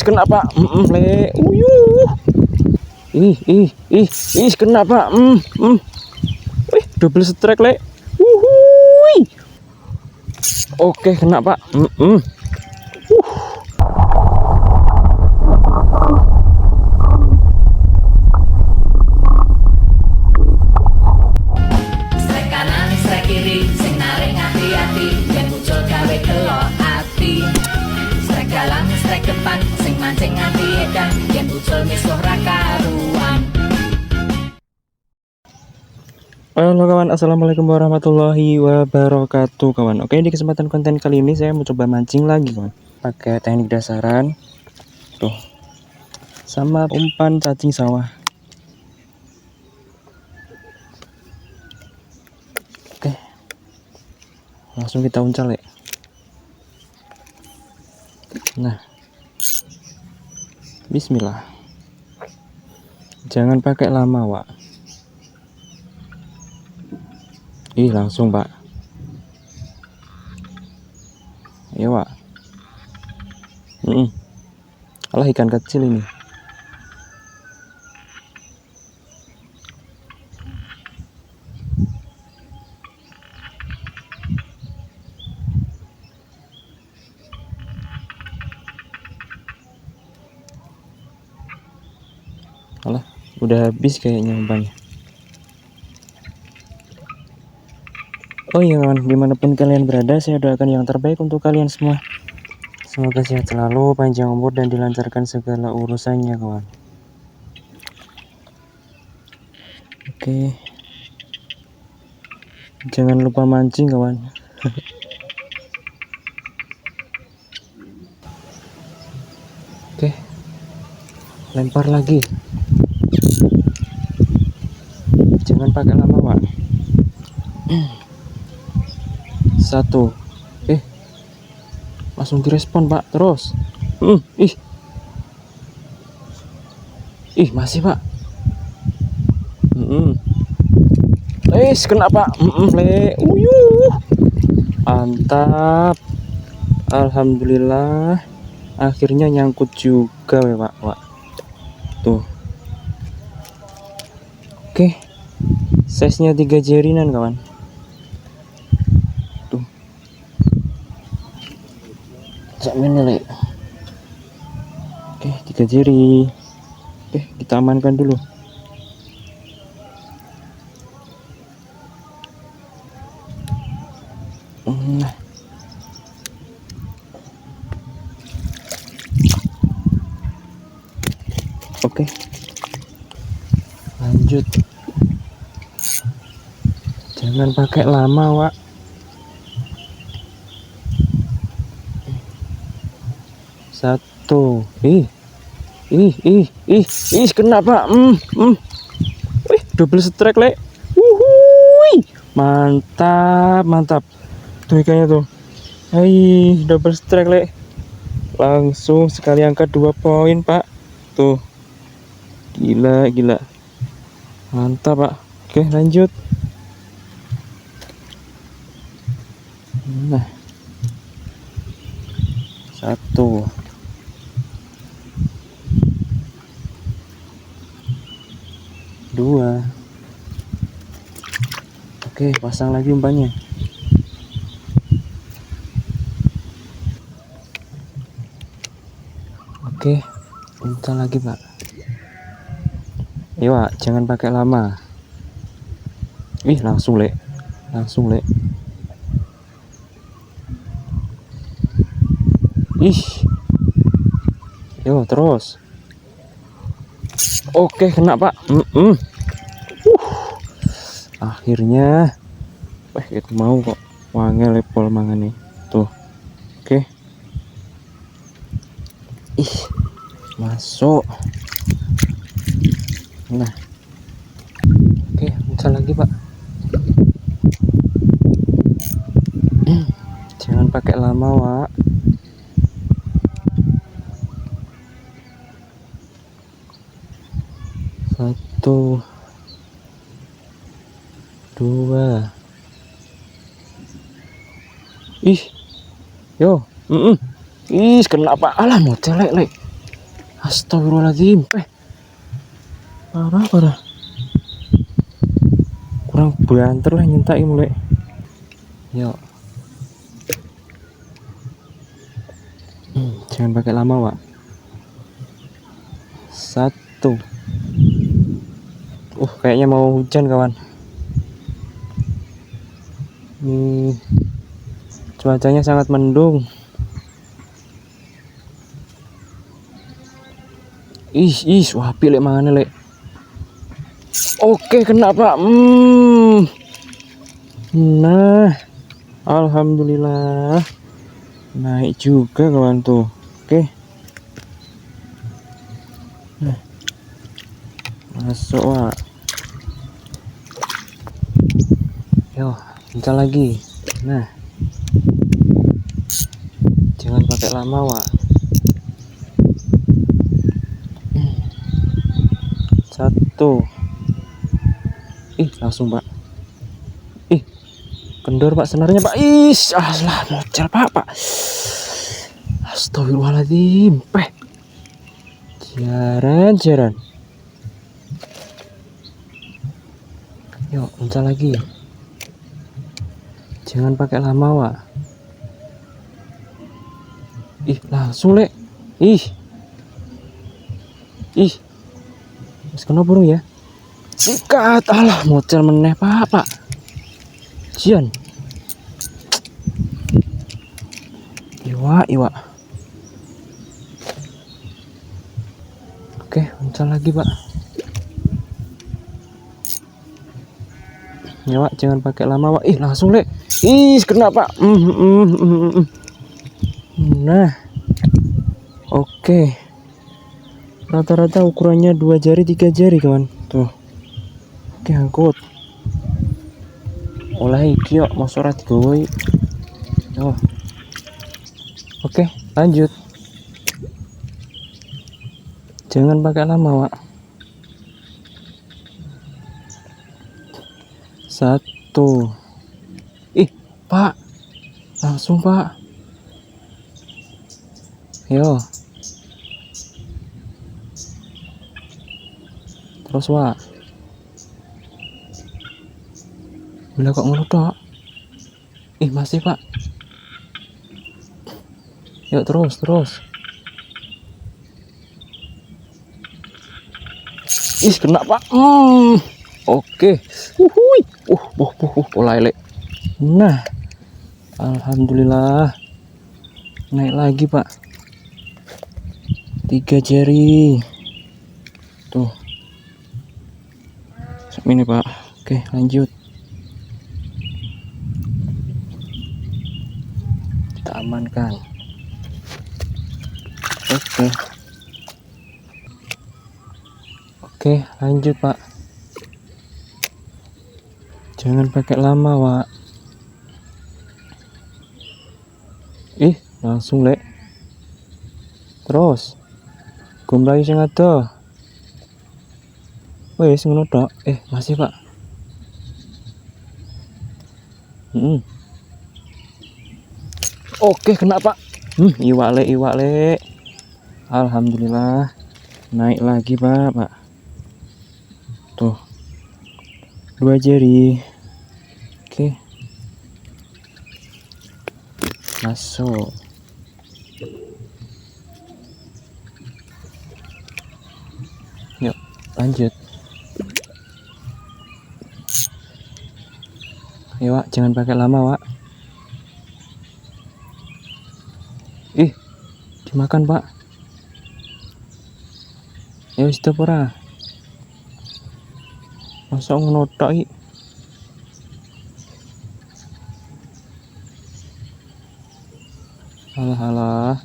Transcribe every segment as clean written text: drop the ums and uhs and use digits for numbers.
Kenapa? Le. Uyuh. Kenapa? Double strike, le. Uhuy. Oke, kena, Pak. Strek kanan, strek kiri, sing narik hati-hati, yen muncul gawe delok ati. Strek dalam, strek depan, sing mancing hati edan, yen muncul misuh ra karuan. Halo kawan, assalamualaikum warahmatullahi wabarakatuh kawan. Oke, di kesempatan konten kali ini saya mau coba mancing lagi kawan, pakai teknik dasaran tuh sama umpan cacing sawah. Oke, langsung kita uncal ya. Nah, bismillah, jangan pakai lama Wak. Langsung Pak. Ayo Wak. Alah, ikan kecil ini. Alah, udah habis kayaknya umpannya. Oh iya kawan, dimanapun kalian berada, saya doakan yang terbaik untuk kalian semua. Semoga sehat selalu, panjang umur, dan dilancarkan segala urusannya kawan. Oke, jangan lupa mancing kawan. Oke, lempar lagi. Jangan pakai lama Pak. Satu. Langsung direspon Pak, terus. Masih Pak. Kena Pak. Le. Uyuh. Mantap. Alhamdulillah. Akhirnya nyangkut juga ya Pak. Wak. Tuh. Oke. Size-nya 3 jarinan kawan. Tuh. Jamin le. Oke, 3 jari. Oke, kita amankan dulu. Nah. Oke. Lanjut. Jangan pakai lama, Wak. Satu. Kena Pak. Double strike le. Uhuy. Mantap. Tuh ikannya tuh. Double strike le. Langsung sekali angkat 2 poin Pak. Tuh. Gila. Mantap Pak. Oke, lanjut. Nah. 1. 2. Oke, pasang lagi umpannya. Oke, umpan lagi Pak. Iya Pak, jangan pakai lama. Langsung le. Yo, terus. Oke, kena Pak. Akhirnya. Itu mau kok. Wangel lepol mangan nih. Tuh. Oke. Masuk. Nah. Oke, bisa lagi Pak. Jangan pakai lama, Wak. Satu. 2. Yo. Ih, kenapa? Alah, mau celek, lek. Astagfirullahaladzim. Parah, parah. Kurang banter lah nyentak mulai. Yuk. Jangan pakai lama, Wak. 1. Kayaknya mau hujan, kawan. Cuacanya sangat mendung. Wah, pilih mangane, lek. Oke, kena, Pak. Nah, alhamdulillah. Naik juga, kawan tuh. Oke. Nah. Masuk, Wak. Yo, pencet lagi. Nah. Jangan pakai lama, Wak. 1. Langsung, Pak. Kendor, Pak, senarnya, Pak. Alah, mocel, Pak. Astagfirullahaladzim. Jaran. Yuk, pencet lagi. Jangan pakai lama, Wak. Langsung, lek. Mas kena burung ya. Sikat. Alah, mocel meneh, Pak. Jian. Iwa. Oke, pencet lagi, Pak. Ya, Wak, jangan pakai lama, Wak. Langsung, lek. Kena, Pak. Nah. Oke. Rata-rata ukurannya 2 jari 3 jari, kawan. Tuh. Oke, angkut. Olah iki yo mosok ora digowo iki. Oke, lanjut. Jangan pakai lama, Wak. 1. Pak. Langsung, Pak. Yo. Terus, Wak. Bila kok ngono tok? Masih, Pak. Yuk, terus. Kena, Pak. Oke. Pola elek. Nah. Alhamdulillah. Naik lagi, Pak. 3 jari. Tuh. Ini, Pak. Oke, lanjut. Kita amankan. Oke, lanjut, Pak. Jangan pakai lama, Wak. Langsung, lek. Terus. Gomblai sing ada. Wes ngono tok. Masih, Pak. Oke, kena, Pak. Iwak lek. Alhamdulillah. Naik lagi, Pak. Tuh. 2 jari. Oke. Masuk. Yuk, lanjut. Ayo, Wak, jangan pakai lama, Wak. Dimakan, Pak. Ya wis ora. Masa ngono tok iki. Alah.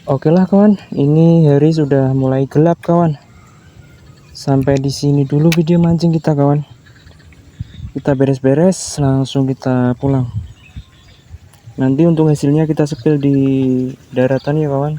Oke lah, kawan. Ini hari sudah mulai gelap, kawan. Sampai di sini dulu video mancing kita, kawan. Kita beres-beres, langsung kita pulang. Nanti untuk hasilnya kita sepil di daratan ya, kawan.